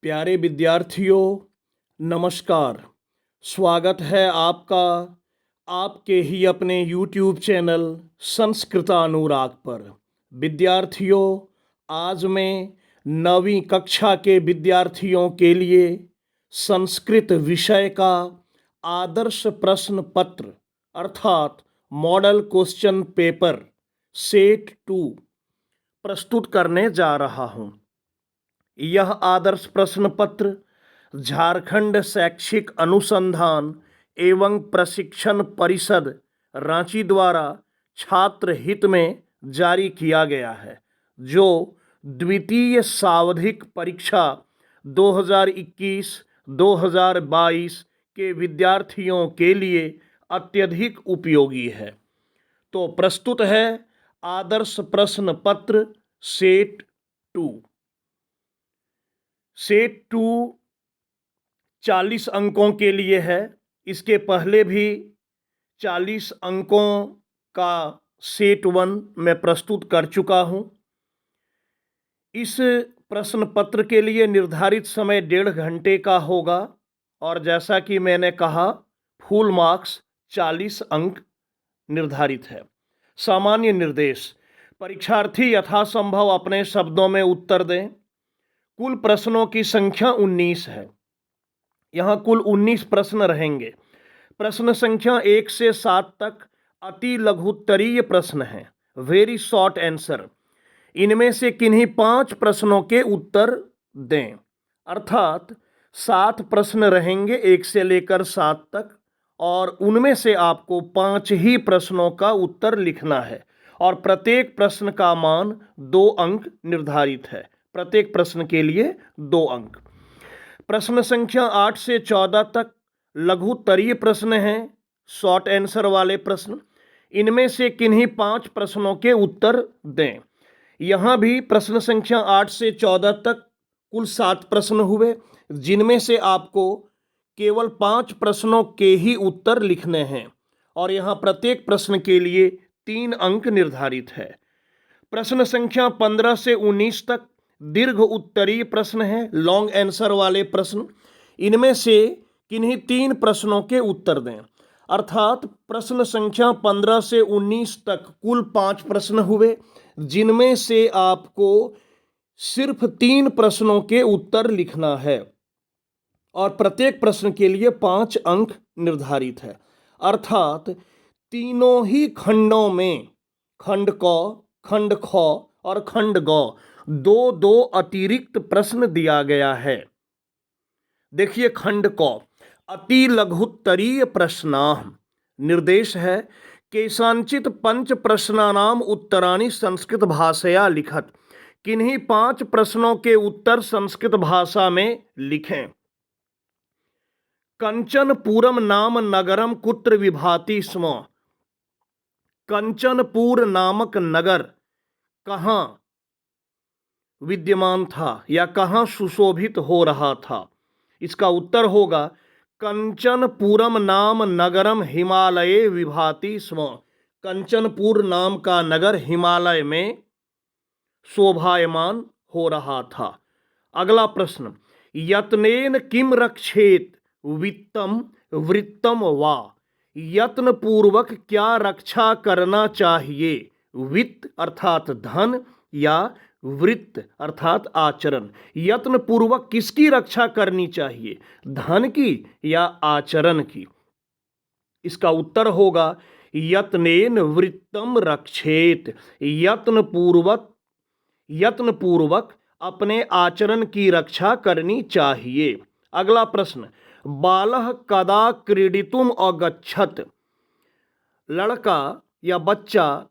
प्यारे विद्यार्थियों, नमस्कार। स्वागत है आपका आपके ही अपने YouTube चैनल संस्कृतानुराग पर। विद्यार्थियों, आज मैं 9वीं कक्षा के विद्यार्थियों के लिए संस्कृत विषय का आदर्श प्रश्न पत्र अर्थात मॉडल क्वेश्चन पेपर सेट 2 प्रस्तुत करने जा रहा हूँ। यह आदर्श प्रश्न पत्र झारखंड शैक्षिक अनुसंधान एवं प्रशिक्षण परिषद रांची द्वारा छात्र हित में जारी किया गया है, जो द्वितीय सावधिक परीक्षा 2021-2022 के विद्यार्थियों के लिए अत्यधिक उपयोगी है। तो प्रस्तुत है आदर्श प्रश्न पत्र सेट 2। सेट 2 40 अंकों के लिए है। इसके पहले भी 40 अंकों का सेट 1 मैं प्रस्तुत कर चुका हूँ। इस प्रश्न पत्र के लिए निर्धारित समय 1.5 घंटे का होगा और जैसा कि मैंने कहा फुल मार्क्स 40 अंक निर्धारित है। सामान्य निर्देश: परीक्षार्थी यथासंभव अपने शब्दों में उत्तर दें। कुल प्रश्नों की संख्या 19 है। यहाँ कुल 19 प्रश्न रहेंगे। प्रश्न संख्या 1 से 7 तक अति लघुत्तरीय प्रश्न हैं, वेरी शॉर्ट आंसर। इनमें से किन्हीं 5 प्रश्नों के उत्तर दें, अर्थात 7 प्रश्न रहेंगे 1 से लेकर 7 तक, और उनमें से आपको 5 ही प्रश्नों का उत्तर लिखना है और प्रत्येक प्रश्न का मान 2 अंक निर्धारित है। प्रत्येक प्रश्न के लिए 2 अंक। प्रश्न संख्या 8 से 14 तक लघुत्तरीय प्रश्न हैं, शॉर्ट आंसर वाले प्रश्न। इनमें से किन्हीं 5 प्रश्नों के उत्तर दें। यहाँ भी प्रश्न संख्या 8 से 14 तक कुल 7 प्रश्न हुए, जिनमें से आपको केवल 5 प्रश्नों के ही उत्तर लिखने हैं और यहाँ प्रत्येक प्रश्न के लिए 3 अंक निर्धारित है। प्रश्न संख्या 15 से 19 तक दीर्घ उत्तरीय प्रश्न हैं, लॉन्ग आंसर वाले प्रश्न। इनमें से किन्हीं 3 प्रश्नों के उत्तर दें, अर्थात प्रश्न संख्या 15 से 19 तक कुल 5 प्रश्न हुए, जिनमें से आपको सिर्फ 3 प्रश्नों के उत्तर लिखना है और प्रत्येक प्रश्न के लिए 5 अंक निर्धारित है। अर्थात तीनों ही खंडों में, खंड क, खंड ख और खंड ग, 2-2 अतिरिक्त प्रश्न दिया गया है। देखिए, खंड क अति लघुत्तरीय प्रश्नाः निर्देश है केषांचित् पंच प्रश्नानाम् उत्तराणि संस्कृत भाषया लिखत। किन्हीं 5 प्रश्नों के उत्तर संस्कृत भाषा में लिखें। कंचनपुरम नाम नगरम कुत्र विभाति स्म। कंचनपुर नामक नगर कहाँ विद्यमान था या कहाँ सुशोभित हो रहा था? इसका उत्तर होगा कंचनपुरम नाम नगरम हिमालये विभाति स्म। कंचनपुर नाम का नगर हिमालय में शोभायमान हो रहा था। अगला प्रश्न: यत्नेन किम रक्षेत वित्तम वृत्तम वा। यत्न पूर्वक क्या रक्षा करना चाहिए? वित्त अर्थात धन या वृत्त अर्थात आचरण। यत्न पूर्वक किसकी रक्षा करनी चाहिए, धन की या आचरण की? इसका उत्तर होगा यत्नेन वृत्तम रक्षेत। यत्न पूर्वक अपने आचरण की रक्षा करनी चाहिए। अगला प्रश्न: बालः कदा क्रीडितुम अगच्छत। लड़का या बच्चा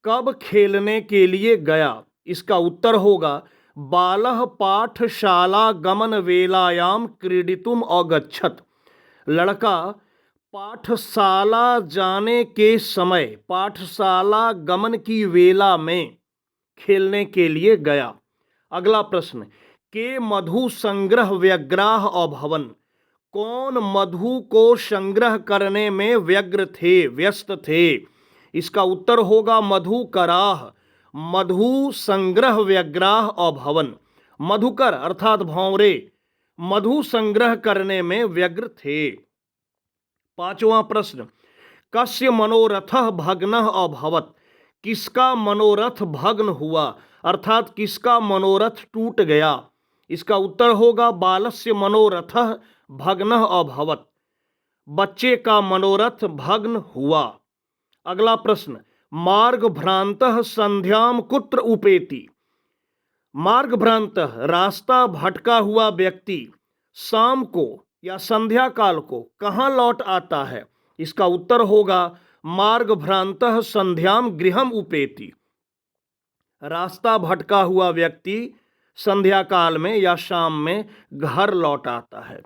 कब खेलने के लिए गया? इसका उत्तर होगा बालः पाठशाला गमन वेलायाम क्रीडितुम अगच्छत। लड़का पाठशाला जाने के समय, पाठशाला गमन की वेला में खेलने के लिए गया। अगला प्रश्न: के मधु संग्रह व्यग्राह अभवन। कौन मधु को संग्रह करने में व्यस्त थे? इसका उत्तर होगा मधुकराः। मधु संग्रह व्यग्राह अभवन। मधुकर अर्थात भौरे मधु संग्रह करने में व्यग्र थे। पांचवा प्रश्न, कस्य मनोरथः भग्नः अभवत्, किसका मनोरथ भग्न हुआ, अर्थात किसका मनोरथ टूट गया। इसका उत्तर होगा बालस्य मनोरथः भग्नः अभवत्, बच्चे का मनोरथ भग्न हुआ। अगला प्रश्न, मार्ग भ्रांतः संध्याम कुत्र उपेति, मार्ग भ्रांतः रास्ता भटका हुआ व्यक्ति शाम को या संध्या काल को कहाँ लौट आता है। इसका उत्तर होगा मार्ग भ्रांतः संध्याम गृहम उपेति, रास्ता भटका हुआ व्यक्ति संध्या काल में या शाम में घर लौट आता है।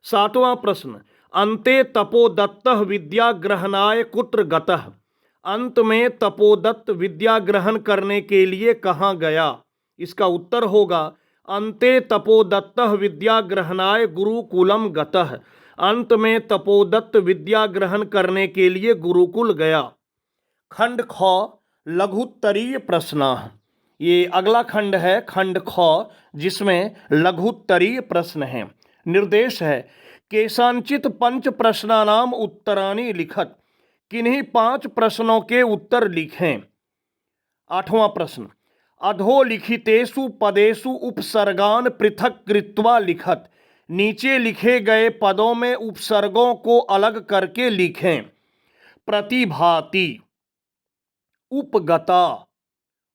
सातवां प्रश्न, अन्ते तपोदत्तः विद्या ग्रहणाय कुत्र गतः, अंत में तपोदत्त विद्या ग्रहण करने के लिए कहाँ गया। इसका उत्तर होगा अन्ते तपोदत्तः विद्या ग्रहणाय गुरुकुलम गतः, अंत में तपोदत्त विद्या ग्रहण करने के लिए गुरुकुल गया। खंड ख, लघुत्तरीय प्रश्न। ये अगला खंड है खंड ख, जिसमें लघुत्तरीय प्रश्न है। निर्देश है केषांचित पंच प्रश्नानाम उत्तराणि लिखत, किन्हीं 5 प्रश्नों के उत्तर लिखें। आठवां प्रश्न, अधोलिखितेषु पदेषु उपसर्गान पृथक कृत्वा लिखत, नीचे लिखे गए पदों में उपसर्गों को अलग करके लिखें। प्रतिभाति, उपगता,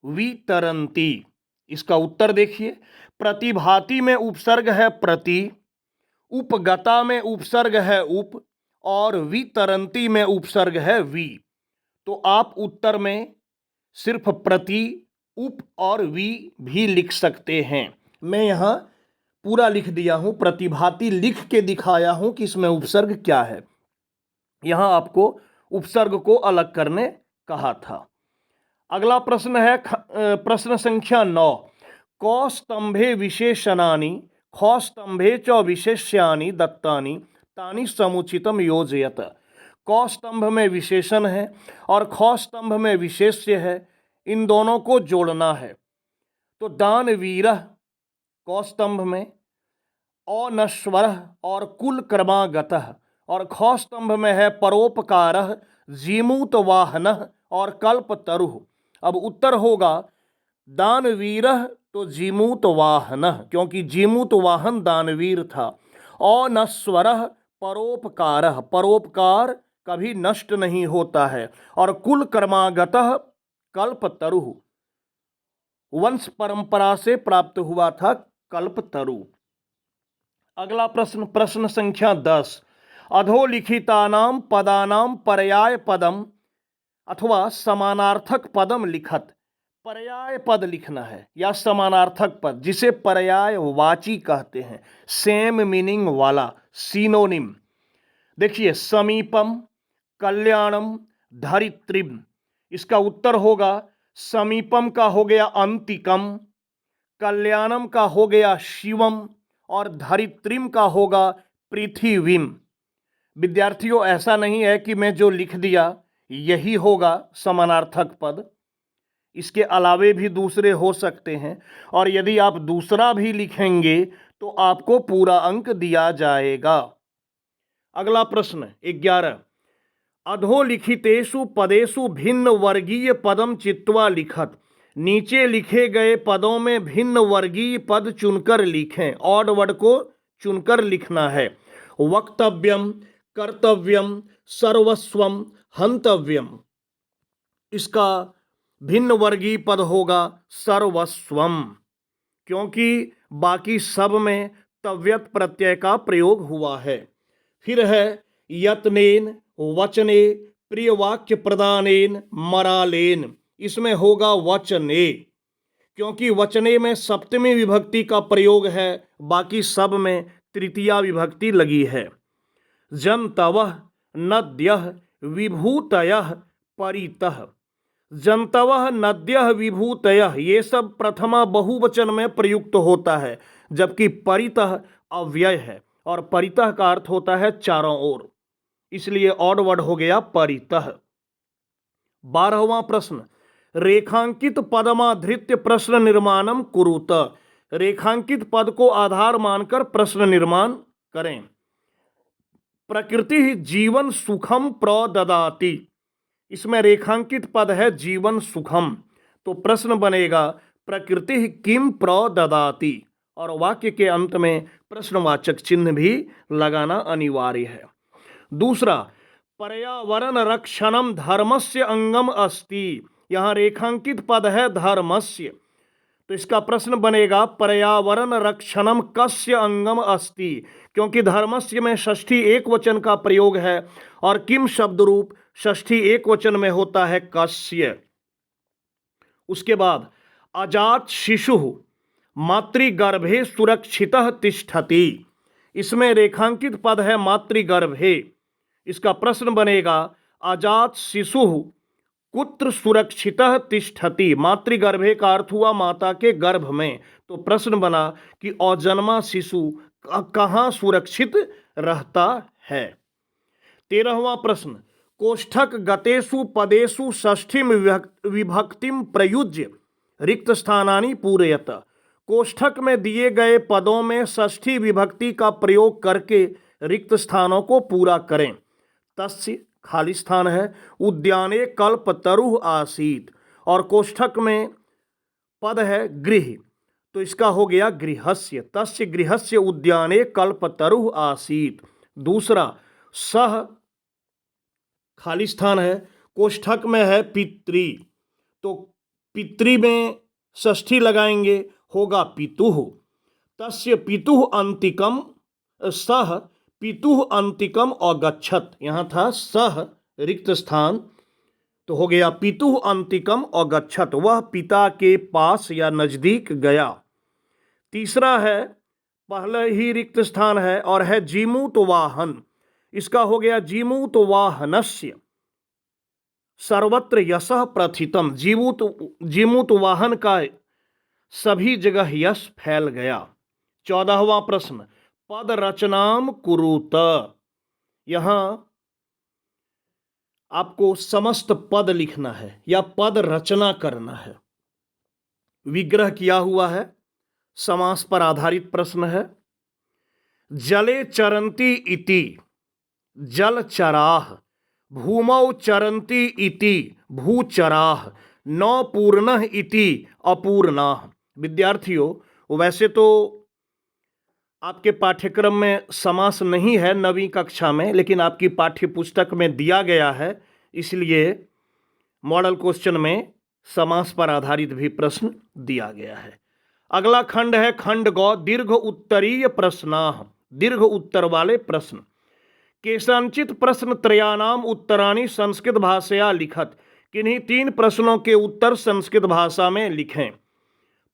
वितरन्ति। इसका उत्तर देखिए, प्रतिभाति में उपसर्ग है प्रति, उपगता में उपसर्ग है उप, और वितरन्ति में उपसर्ग है वि। तो आप उत्तर में सिर्फ प्रति, उप और वि भी लिख सकते हैं। मैं यहाँ पूरा लिख दिया हूँ, प्रतिभाति लिख के दिखाया हूँ कि इसमें उपसर्ग क्या है। यहाँ आपको उपसर्ग को अलग करने कहा था। अगला प्रश्न है प्रश्न संख्या 9, क स्तंभे विशेषणानि ख स्तंभे च विशेष्यानि दत्तानि तानि समुचितम योजयत। क स्तंभ में विशेषण है और ख स्तंभ में विशेष्य है, इन दोनों को जोड़ना है। तो दानवीरः क स्तंभ में, अनश्वरः और कुल क्रमागतः, और ख स्तंभ में है परोपकारः, जीमूतवाहनः और कल्पतरुः। अब उत्तर होगा दानवीरः तो जीमूतवाहनः, क्योंकि जीमूतवाहन दानवीर था। अनश्वरः परोपकारः, परोपकार कभी नष्ट नहीं होता है। और कुल क्रमागतः कल्पतरुः, वंश परंपरा से प्राप्त हुआ था कल्पतरु। अगला प्रश्न प्रश्न संख्या 10, अधोलिखितानाम पदानाम पर्याय पदम अथवा समानार्थक पदम लिखत। पर्याय पद लिखना है या समानार्थक पद, जिसे पर्यायवाची कहते हैं, सेम मीनिंग वाला, सिनोनिम। देखिए, समीपम, कल्याणम, धरित्रीम। इसका उत्तर होगा समीपम का हो गया अंतिकम, कल्याणम का हो गया शिवम और धरित्रीम का होगा पृथ्वीम। विद्यार्थियों, ऐसा नहीं है कि मैं जो लिख दिया यही होगा समानार्थक पद, इसके अलावे भी दूसरे हो सकते हैं, और यदि आप दूसरा भी लिखेंगे तो आपको पूरा अंक दिया जाएगा। अगला प्रश्न 11, अधोलिखितेषु पदेषु भिन्न वर्गीय पदम चित्वा लिखत। नीचे लिखे गए पदों में भिन्न वर्गीय पद चुनकर लिखें। ऑड वर्ड को चुनकर लिखना है। वक्तव्यम, कर्तव्यम, सर्वस्वम, हंतव्यम। इसका भिन्न वर्गीय पद होगा सर्वस्वम, क्योंकि बाकी सब में तव्यत प्रत्यय का प्रयोग हुआ है। फिर है यत्नेन, वचने, प्रियवाक्य प्रदानेन, मरालेन। इसमें होगा वचने, क्योंकि वचने में सप्तमी विभक्ति का प्रयोग है, बाकी सब में तृतीया विभक्ति लगी है। जंतवः, नद्यः, विभूतयः, परितः। जंतवः, नद्यः, विभूतयः, ये सब प्रथमा बहुवचन में प्रयुक्त होता है, जबकि परितः अव्यय है और परितः का अर्थ होता है चारों ओर, इसलिए ऑड वर्ड हो गया परितः। 12वां प्रश्न, रेखांकित पदमाधृत्य प्रश्न निर्माणम कुरुत। रेखांकित पद को आधार मानकर प्रश्न निर्माण करें। प्रकृति ही जीवन सुखम प्रददाति, इसमें रेखांकित पद है जीवन सुखम, तो प्रश्न बनेगा प्रकृति किम प्रददाति, और वाक्य के अंत में प्रश्नवाचक चिन्ह भी लगाना अनिवार्य है। दूसरा, पर्यावरण रक्षणम धर्मस्य अंगम अस्ति, यहाँ रेखांकित पद है धर्मस्य, तो इसका प्रश्न बनेगा पर्यावरण रक्षणम कस्य अंगम अस्ति, क्योंकि धर्मस्य में षष्ठी एक वचन का प्रयोग है और किम शब्द रूप षष्ठी एक वचन में होता है कस्य। उसके बाद अजात शिशु मातृगर्भे सुरक्षितः तिष्ठति, इसमें रेखांकित पद है मातृगर्भे, इसका प्रश्न बनेगा अजात शिशु कुत्र सुरक्षितः तिष्ठति, मातृगर्भे का अर्थ हुआ माता के गर्भ में, तो प्रश्न बना कि अजन्मा शिशु कहाँ सुरक्षित रहता है। 13वां प्रश्न, कोष्ठक गतेषु पदेषु षष्ठीम विभक्तिम प्रयुज्य रिक्त स्थानानि पूरयत, कोष्ठक में दिए गए पदों में षष्ठी विभक्ति का प्रयोग करके रिक्त स्थानों को पूरा करें। तस्य खाली स्थान है, उद्याने कल्पतरुः आसीत, और कोष्ठक में पद है गृह, तो इसका हो गया गृहस्य, तस्य गृहस्य उद्याने कल्पतरुः आसीत। दूसरा, सह खाली स्थान है, कोष्ठक में है पितृ, तो पितृ में षष्ठी लगाएंगे, होगा पितुः, तस्य पितुः अंतिकम, सह पितुः अंतिकम अगच्छत, यहाँ था सह रिक्त स्थान, तो हो गया पितुः अंतिकम अगच्छत, वह पिता के पास या नजदीक गया। तीसरा है, पहले ही रिक्त स्थान है और है जीमूत वाहन, इसका हो गया जीमूत वाहनस्य सर्वत्र यशः प्रथितम, जीमूत वाहन का सभी जगह यश फैल गया। 14वां प्रश्न, पद रचनाम कुरुत, यहां आपको समस्त पद लिखना है या पद रचना करना है। विग्रह किया हुआ है, समास पर आधारित प्रश्न है। जले चरन्ति इति जलचराः, भूमौ चरन्ति इति भूचराः, न पूर्णः इति अपूर्णाः। विद्यार्थियों, वैसे तो आपके पाठ्यक्रम में समास नहीं है 9वीं कक्षा में, लेकिन आपकी पाठ्य पुस्तक में दिया गया है, इसलिए मॉडल क्वेश्चन में समास पर आधारित भी प्रश्न दिया गया है। अगला खंड है खंड गौ, दीर्घ उत्तरीय प्रश्नाः, दीर्घ उत्तर वाले प्रश्न। केषांचित प्रश्न त्रयाणाम उत्तराणि संस्कृत भाषया लिखत, किन्हीं 3 प्रश्नों के उत्तर संस्कृत भाषा में लिखें।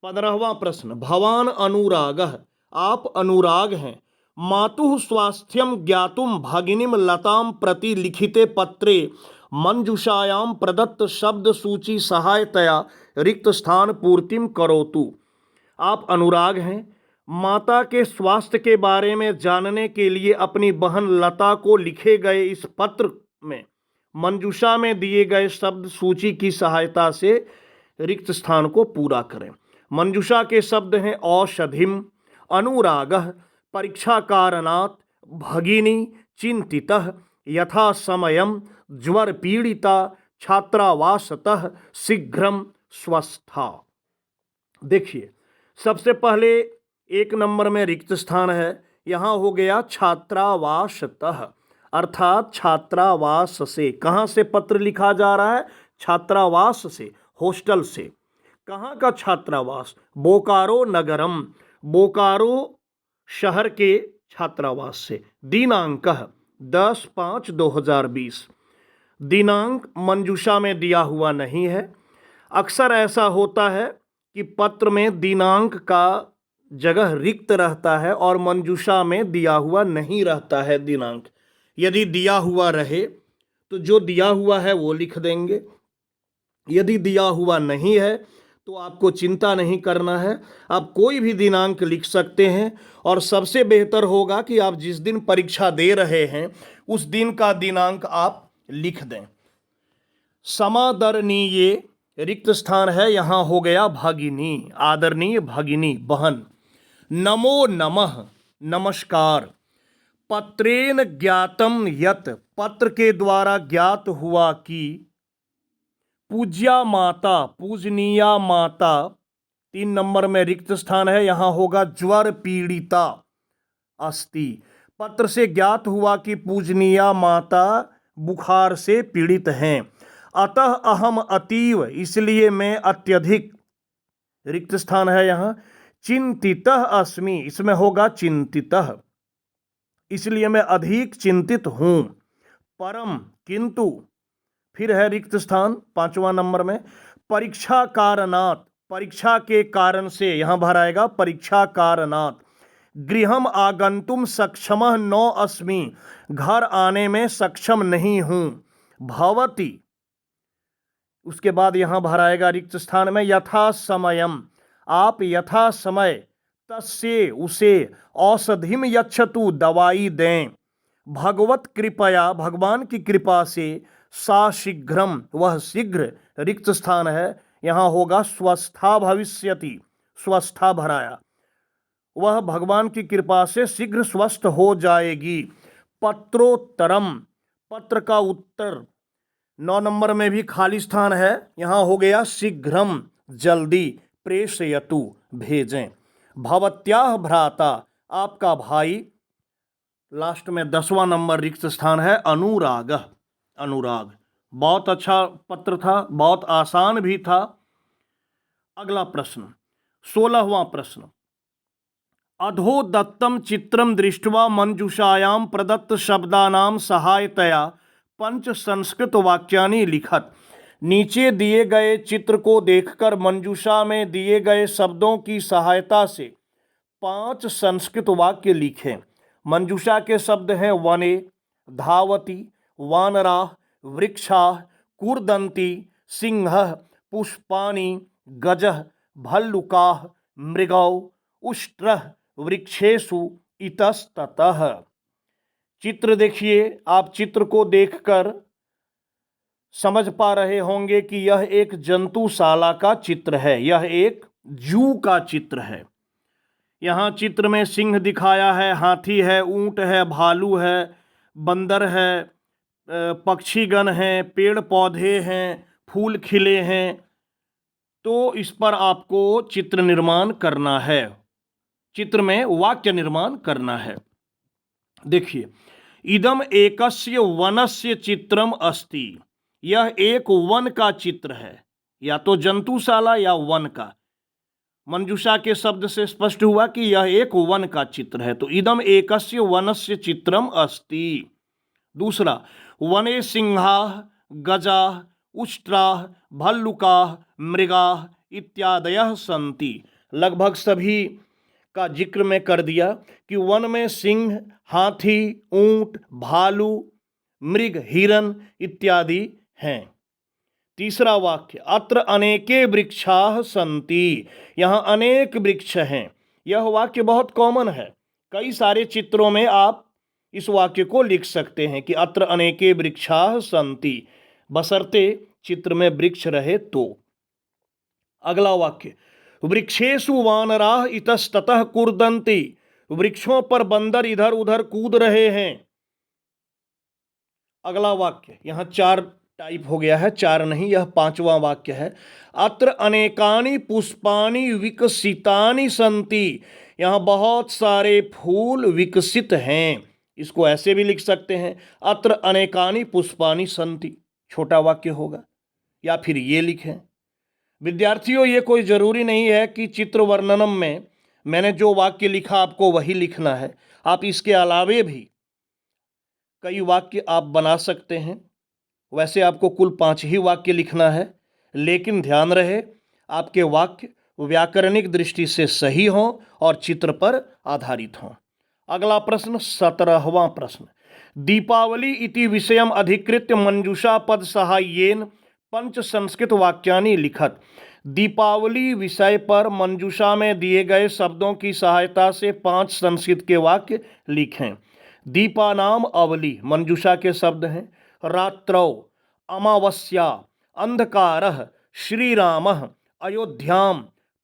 15वां प्रश्न, भवान अनुरागः, आप अनुराग हैं। मातुः स्वास्थ्यम ज्ञातुम भगिनीम लताम प्रति लिखिते पत्रे मंजूषायाम प्रदत्त शब्द सूची सहायतया रिक्त स्थान पूर्तिम करोतु। आप अनुराग हैं, माता के स्वास्थ्य के बारे में जानने के लिए अपनी बहन लता को लिखे गए इस पत्र में मंजूषा में दिए गए शब्द सूची की सहायता से रिक्त स्थान को पूरा करें। मंजूषा के शब्द हैं औषधिम, अनुरागः, परीक्षा कारणात्, भगिनी, चिंतितः, यथा समयम, ज्वर पीड़िता, छात्रावासतः, शीघ्रम स्वस्था। देखिए, सबसे पहले 1 नंबर में रिक्त स्थान है, यहाँ हो गया छात्रावासतः, अर्थात छात्रावास से। कहाँ से पत्र लिखा जा रहा है? छात्रावास से, हॉस्टल से। कहाँ का छात्रावास? बोकारो नगरम, बोकारो शहर के छात्रावास से। दिनांक 10/5/2020, दिनांक मंजूषा में दिया हुआ नहीं है। अक्सर ऐसा होता है कि पत्र में दिनांक का जगह रिक्त रहता है और मंजूषा में दिया हुआ नहीं रहता है दिनांक। यदि दिया हुआ रहे तो जो दिया हुआ है वो लिख देंगे, यदि दिया हुआ नहीं है तो आपको चिंता नहीं करना है, आप कोई भी दिनांक लिख सकते हैं। और सबसे बेहतर होगा कि आप जिस दिन परीक्षा दे रहे हैं उस दिन का दिनांक आप लिख दें। समादरणीय रिक्त स्थान है, यहां हो गया भगिनी, आदरणीय भगिनी, बहन। नमो नमः, नमस्कार। पत्रेन ज्ञातम यत, पत्र के द्वारा ज्ञात हुआ कि पूज्या माता, पूजनीया माता। 3 नंबर में रिक्त स्थान है, यहां होगा ज्वर पीड़िता अस्ति। पत्र से ज्ञात हुआ कि पूजनीया माता बुखार से पीड़ित हैं। अतः अहम अतीव, इसलिए मैं अत्यधिक, रिक्त स्थान है यहां, चिंतितः अस्मि, इसमें होगा चिंतितः, इसलिए मैं अधिक चिंतित हूं। परम, किंतु, फिर है रिक्त स्थान 5वां नंबर में, परीक्षा कारणात्, परीक्षा के कारण से, यहां भर आएगा परीक्षा कारणात्। गृहम आगंतुम सक्षमः न अस्मि, घर आने में सक्षम नहीं हूं। भवति, उसके बाद यहां भर आएगा रिक्त स्थान में यथा समयम, आप यथा समय, तस्य, उसे, औषधिम यच्छतु, दवाई दें। भगवत कृपया, भगवान की कृपा से, सा शीघ्रम, वह शीघ्र, रिक्त स्थान है, यहां होगा स्वस्था भविष्यति, स्वस्था भराया, वह भगवान की कृपा से शीघ्र स्वस्थ हो जाएगी। पत्रोत्तरम, पत्र का उत्तर। 9 नंबर में भी खाली स्थान है, यहां हो गया शीघ्रम, जल्दी, प्रेषयतु, भेजें। भवत्याह भ्राता, आपका भाई। लास्ट में 10वां नंबर रिक्त स्थान है, अनुराग, अनुराग। बहुत अच्छा पत्र था, बहुत आसान भी था। अगला प्रश्न, 16वां प्रश्न। अधोदत्तम चित्रम दृष्ट्वा मंजूषायाम प्रदत्त शब्दानाम सहायतया पंच संस्कृत वाक्यानि लिखत। नीचे दिए गए चित्र को देखकर मंजूषा में दिए गए शब्दों की सहायता से 5 संस्कृत वाक्य लिखें। मंजूषा के शब्द हैं वने, धावती, वानराः, वृक्षाः, कूर्दन्ति, सिंहः, पुष्पाणि, गजः, भल्लुकाः, मृगौ, उष्ट्रः, वृक्षेषु इतस्ततः। चित्र देखिए, आप चित्र को देखकर समझ पा रहे होंगे कि यह एक जंतुशाला का चित्र है, यह एक जू का चित्र है। यहाँ चित्र में सिंह दिखाया है, हाथी है, ऊंट है, भालू है, बंदर है, पक्षीगण हैं, पेड़ पौधे हैं, फूल खिले हैं। तो इस पर आपको चित्र निर्माण करना है, चित्र में वाक्य निर्माण करना है। देखिए, इदम एकस्य वनस्य चित्रम अस्ति, यह एक वन का चित्र है, या तो जंतुशाला या वन का। मंजूषा के शब्द से स्पष्ट हुआ कि यह एक वन का चित्र है, तो इदम एकस्य वनस्य चित्रम अस्ति। दूसरा, वने सिंहाः, गजाः, उष्ट्राः, भल्लुकाः, मृगाः इत्यादयः सन्ति। लगभग सभी का जिक्र मैं कर दिया कि वन में सिंह, हाथी, ऊंट, भालू, मृग, हिरन इत्यादि हैं। तीसरा वाक्य, अत्र अनेके वृक्षाः सन्ति, यहाँ अनेक वृक्ष हैं। यह वाक्य बहुत कॉमन है, कई सारे चित्रों में आप इस वाक्य को लिख सकते हैं कि अत्र अनेके वृक्षाः सन्ति, बशर्ते चित्र में वृक्ष रहे तो। अगला वाक्य, वृक्षेषु वानराः इतस्ततः कूर्दन्ति, वृक्षों पर बंदर इधर उधर कूद रहे हैं। अगला वाक्य, यहाँ 4 टाइप हो गया है, 4 नहीं, यह 5वां वाक्य है। अत्र अनेकानि पुष्पाणि विकसितानि सन्ति, यहाँ बहुत सारे फूल विकसित हैं। इसको ऐसे भी लिख सकते हैं, अत्र अनेकानि पुष्पाणि सन्ति, छोटा वाक्य होगा, या फिर ये लिखें। विद्यार्थियों, ये कोई ज़रूरी नहीं है कि चित्र वर्णनम में मैंने जो वाक्य लिखा आपको वही लिखना है। आप इसके अलावे भी कई वाक्य आप बना सकते हैं। वैसे आपको कुल 5 ही वाक्य लिखना है, लेकिन ध्यान रहे आपके वाक्य व्याकरणिक दृष्टि से सही हों और चित्र पर आधारित हों। अगला प्रश्न, 17वां प्रश्न। दीपावली इति विषयम अधिकृत्य मंजूषा पद सहाय्येन पंच संस्कृत वाक्यानि लिखत। दीपावली विषय पर मंजूषा में दिए गए शब्दों की सहायता से 5 संस्कृत के वाक्य लिखें। दीपानाम अवली मंजूषा के शब्द हैं। रात्रौ, अमावस्या, अंधकारः, श्रीरामः अयोध्यां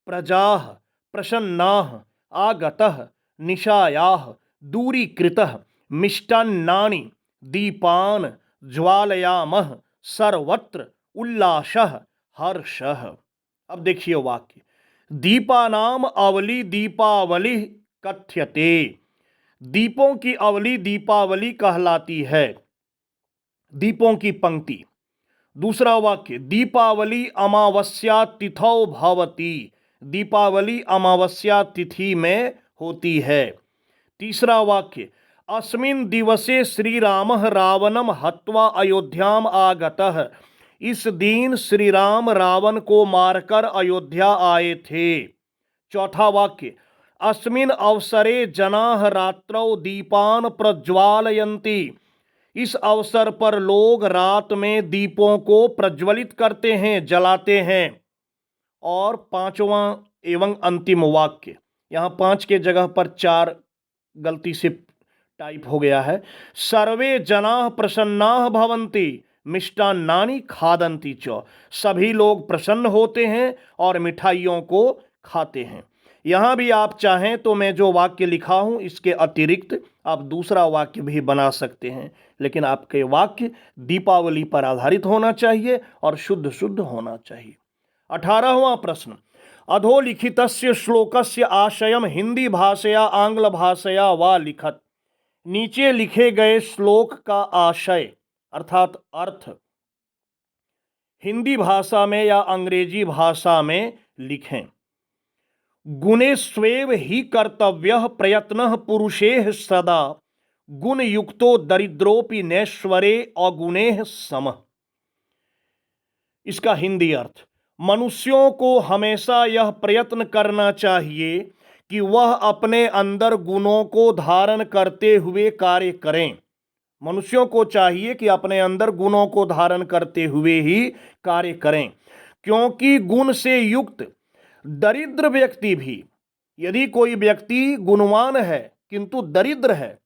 प्रजाः प्रसन्नाः आगतः निशायाः दूरीकृतः मिष्टान्नानि दीपान् ज्वालयामः सर्वत्र उल्लासः हर्षः। अब देखिए वाक्य, दीपानाम अवली दीपावली कथ्यते, दीपों की अवली दीपावली कहलाती है, दीपों की पंक्ति। दूसरा वाक्य, दीपावली अमावस्या तिथौ भवति, दीपावली अमावस्या तिथि में होती है। तीसरा वाक्य, अस्मिन् दिवसे श्री रामः रावणं हत्वा अयोध्याम आगतः, इस दिन श्री राम रावण को मारकर अयोध्या आए थे। चौथा वाक्य, अस्मिन् अवसरे जनाः रात्रौ दीपान प्रज्वालयन्ति, इस अवसर पर लोग रात में दीपों को प्रज्वलित करते हैं, जलाते हैं। और पांचवा एवं अंतिम वाक्य, यहाँ 5 के जगह पर 4 गलती से टाइप हो गया है। सर्वे जनाः प्रसन्नाः भवन्ति मिष्टान्नानि खादन्ति च, सभी लोग प्रसन्न होते हैं और मिठाइयों को खाते हैं। यहाँ भी आप चाहें तो मैं जो वाक्य लिखा हूँ इसके अतिरिक्त आप दूसरा वाक्य भी बना सकते हैं, लेकिन आपके वाक्य दीपावली पर आधारित होना चाहिए और शुद्ध शुद्ध होना चाहिए। 18वां प्रश्न, अधोलिखितस्य श्लोकस्य आशयम हिंदी भाषया आंग्ल भाषया वा लिखत, नीचे लिखे गए श्लोक का आशय अर्थात अर्थ हिंदी भाषा में या अंग्रेजी भाषा में लिखें। गुणेष्वेव हि कर्तव्यः प्रयत्नः पुरुषेः सदा, गुण युक्तो दरिद्रोपि नैश्वरे अगुणेः समः। इसका हिंदी अर्थ, मनुष्यों को हमेशा यह प्रयत्न करना चाहिए कि वह अपने अंदर गुणों को धारण करते हुए कार्य करें। मनुष्यों को चाहिए कि अपने अंदर गुणों को धारण करते हुए ही कार्य करें, क्योंकि गुण से युक्त दरिद्र व्यक्ति भी, यदि कोई व्यक्ति गुणवान है किंतु दरिद्र है,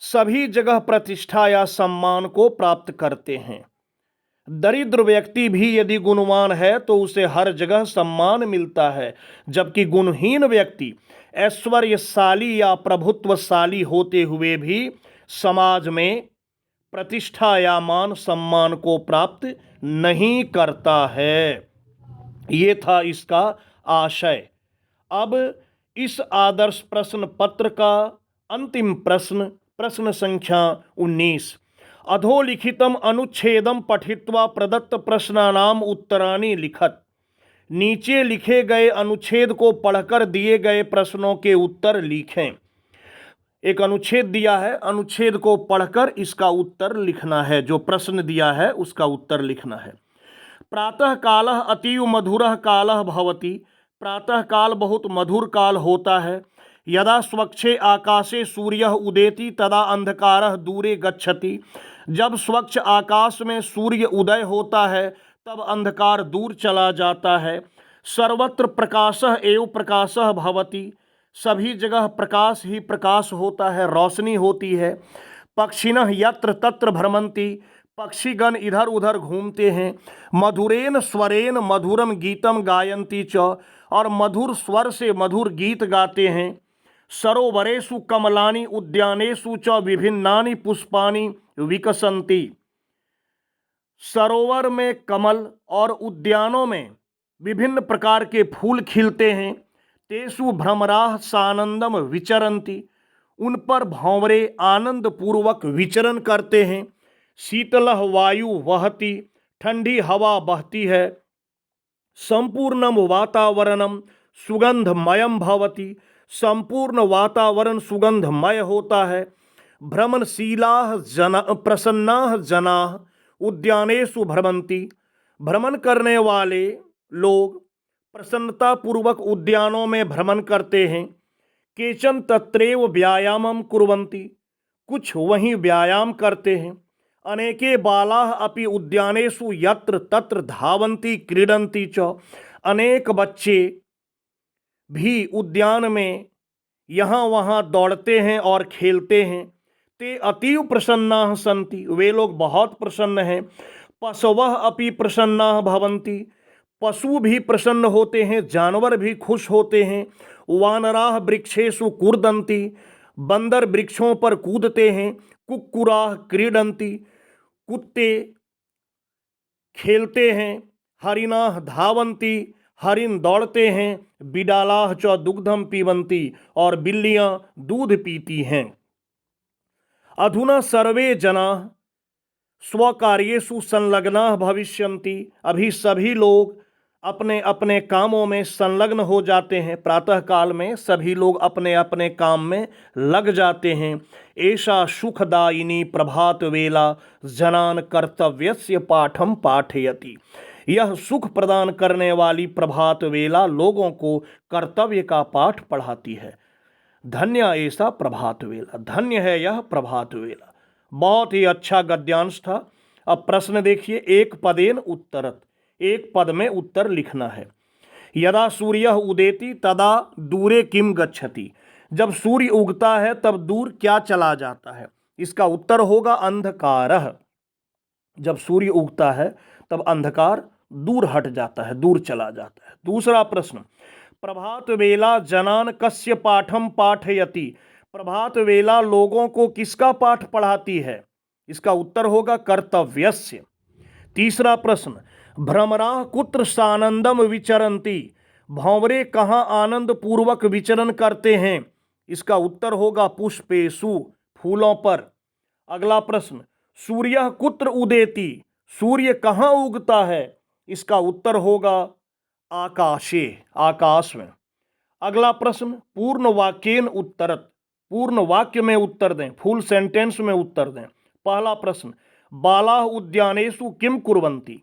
सभी जगह प्रतिष्ठा या सम्मान को प्राप्त करते हैं। दरिद्र व्यक्ति भी यदि गुणवान है तो उसे हर जगह सम्मान मिलता है, जबकि गुणहीन व्यक्ति ऐश्वर्यशाली या प्रभुत्वशाली होते हुए भी समाज में प्रतिष्ठा या मान सम्मान को प्राप्त नहीं करता है। ये था इसका आशय। अब इस आदर्श प्रश्न पत्र का अंतिम प्रश्न, प्रश्न संख्या 19, अधोलिखितम अनुच्छेदम पठित्वा प्रदत्त प्रश्नानाम उत्तराणि लिखत, नीचे लिखे गए अनुच्छेद को पढ़कर दिए गए प्रश्नों के उत्तर लिखें। एक अनुच्छेद दिया है, अनुच्छेद को पढ़कर इसका उत्तर लिखना है, जो प्रश्न दिया है उसका उत्तर लिखना है। प्रातः कालः अतीव मधुरः कालः भवति, प्रातः काल बहुत मधुर काल होता है। यदा स्वच्छे आकाशे सूर्यः उदेति तदा अंधकारः दूरे गच्छति, जब स्वच्छ आकाश में सूर्य उदय होता है तब अंधकार दूर चला जाता है। सर्वत्र प्रकाशः एव प्रकाशः भवति, सभी जगह प्रकाश ही प्रकाश होता है, रोशनी होती है। पक्षिणः यत्र तत्र भ्रमन्ति, पक्षीगण इधर उधर घूमते हैं। मधुरेन स्वरेन मधुरम गीतम गायन्ति च, और मधुर स्वर से मधुर गीत गाते हैं। सरोवरेषु कमलानि उद्यानेषु च विभिन्नानि पुष्पानि विकसन्ति, सरोवर में कमल और उद्यानों में विभिन्न प्रकार के फूल खिलते हैं। तेषु भ्रमराः सानंदम विचरन्ति, उन पर भंवरे आनंद पूर्वक विचरण करते हैं। शीतलः वायु वहति, ठंडी हवा बहती है। संपूर्णम वातावरणम सुगंधमयम भवति, संपूर्ण वातावरण सुगंधमय होता है। भ्रमणशीलाः प्रसन्नाः जनाः उद्यानेषु भ्रमन्ति, भ्रमण करने वाले लोग प्रसन्नता पूर्वक उद्यानों में भ्रमण करते हैं। केचन तत्रैव व्यायामं कुर्वन्ति, कुछ वहीं व्यायाम करते हैं। अनेके बालाः अपि उद्यानेषु यत्र तत्र धावन्ति क्रीडन्ति च, अनेक बच्चे भी उद्यान में यहाँ वहाँ दौड़ते हैं और खेलते हैं। ते अतीव प्रसन्नाः सन्ति, वे लोग बहुत प्रसन्न हैं। पशवः अपि प्रसन्नाः भवन्ति, पशु भी प्रसन्न होते हैं, जानवर भी खुश होते हैं। वानराः वृक्षेषु कूर्दन्ति, बंदर वृक्षों पर कूदते हैं। कुक्कुराः क्रीडन्ति, कुत्ते खेलते हैं। हरिणाः धावन्ति, हरिण दौड़ते हैं। बिडालाः च दुग्धम पीबन्ति, और बिल्लियां दूध पीती हैं। अधुना सर्वे जनाः स्वकार्येषु संलग्नाः भविष्यन्ति, अभी सभी लोग अपने अपने कामों में संलग्न हो जाते हैं। प्रातः काल में सभी लोग अपने अपने काम में लग जाते हैं। एषा सुखदायिनी प्रभात वेला जनान कर्तव्यस्य पाठम पाठयति, यह सुख प्रदान करने वाली प्रभात वेला लोगों को कर्तव्य का पाठ पढ़ाती है। धन्य ऐसा प्रभात वेला, धन्य है यह प्रभात वेला। बहुत ही अच्छा गद्यांश था। अब प्रश्न देखिए, एक पदेन उत्तरत, एक पद में उत्तर लिखना है। यदा सूर्य उदेति तदा दूरे किम गच्छति, जब सूर्य उगता है तब दूर क्या चला जाता है? इसका उत्तर होगा अंधकारः। जब सूर्य उगता है तब अंधकार दूर हट जाता है, दूर चला जाता है। दूसरा प्रश्न, प्रभात वेला जनान कस्य पाठम पाठयति, प्रभात वेला लोगों को किसका पाठ पढ़ाती है? इसका उत्तर होगा कर्तव्यस्य। तीसरा प्रश्न, भ्रमराः कुत्र सानंदम विचरन्ति, भंवरे कहाँ आनंद पूर्वक विचरण करते हैं? इसका उत्तर होगा पुष्पेषु, फूलों पर। अगला प्रश्न, सूर्य कुत्र उदेति, सूर्य कहाँ उगता है? इसका उत्तर होगा आकाशे, आकाश में। अगला प्रश्न, पूर्ण वाक्येन उत्तरत, पूर्ण वाक्य में उत्तर दें, फुल सेंटेंस में उत्तर दें। पहला प्रश्न, बालाः उद्यानेषु किम कुर्वन्ति,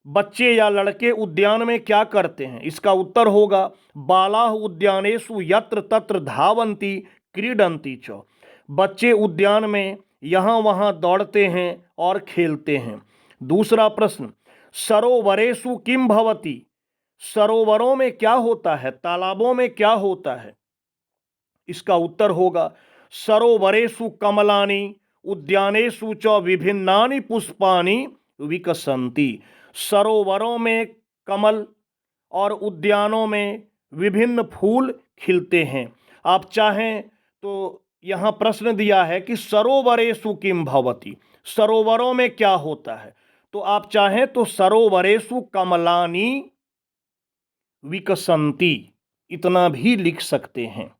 बच्चे या लड़के उद्यान में क्या करते हैं? इसका उत्तर होगा बालाः उद्यानेषु यत्र तत्र धावन्ति क्रीडन्ति च, बच्चे उद्यान में यहाँ वहाँ दौड़ते हैं और खेलते हैं। दूसरा प्रश्न, सरोवरेषु किम भवति, सरोवरों में क्या होता है, तालाबों में क्या होता है? इसका उत्तर होगा सरोवरेषु कमलानि उद्यानेषु च विभिन्नानि पुष्पानि विकसन्ति, सरोवरों में कमल और उद्यानों में विभिन्न फूल खिलते हैं। आप चाहें तो यहाँ प्रश्न दिया है कि सरोवरेषु किम भवति, सरोवरों में क्या होता है, तो आप चाहें तो सरोवरेषु कमलानि विकसन्ति इतना भी लिख सकते हैं।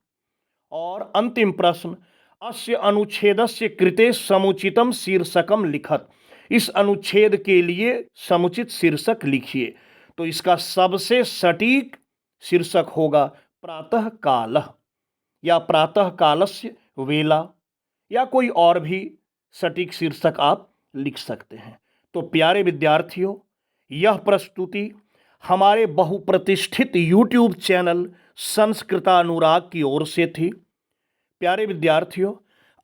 और अंतिम प्रश्न, अस्य अनुच्छेदस्य कृते समुचितम शीर्षकम लिखत, इस अनुच्छेद के लिए समुचित शीर्षक लिखिए। तो इसका सबसे सटीक शीर्षक होगा प्रातः कालः, या प्रातः कालस्य वेला, या कोई और भी सटीक शीर्षक आप लिख सकते हैं। तो प्यारे विद्यार्थियों, यह प्रस्तुति हमारे बहुप्रतिष्ठित YouTube चैनल संस्कृतानुराग की ओर से थी। प्यारे विद्यार्थियों,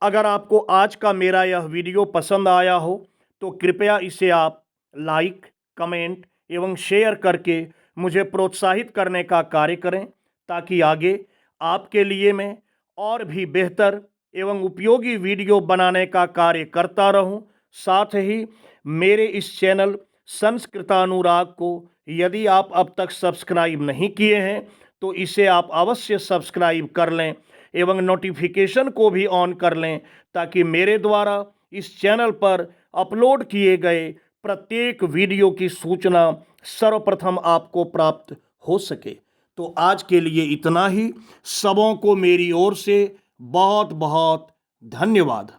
अगर आपको आज का मेरा यह वीडियो पसंद आया हो तो कृपया इसे आप लाइक, कमेंट एवं शेयर करके मुझे प्रोत्साहित करने का कार्य करें, ताकि आगे आपके लिए मैं और भी बेहतर एवं उपयोगी वीडियो बनाने का कार्य करता रहूं। साथ ही मेरे इस चैनल संस्कृतानुराग को यदि आप अब तक सब्सक्राइब नहीं किए हैं तो इसे आप अवश्य सब्सक्राइब कर लें एवं नोटिफिकेशन को भी ऑन कर लें, ताकि मेरे द्वारा इस चैनल पर अपलोड किए गए प्रत्येक वीडियो की सूचना सर्वप्रथम आपको प्राप्त हो सके। तो आज के लिए इतना ही। सबों को मेरी ओर से बहुत बहुत धन्यवाद।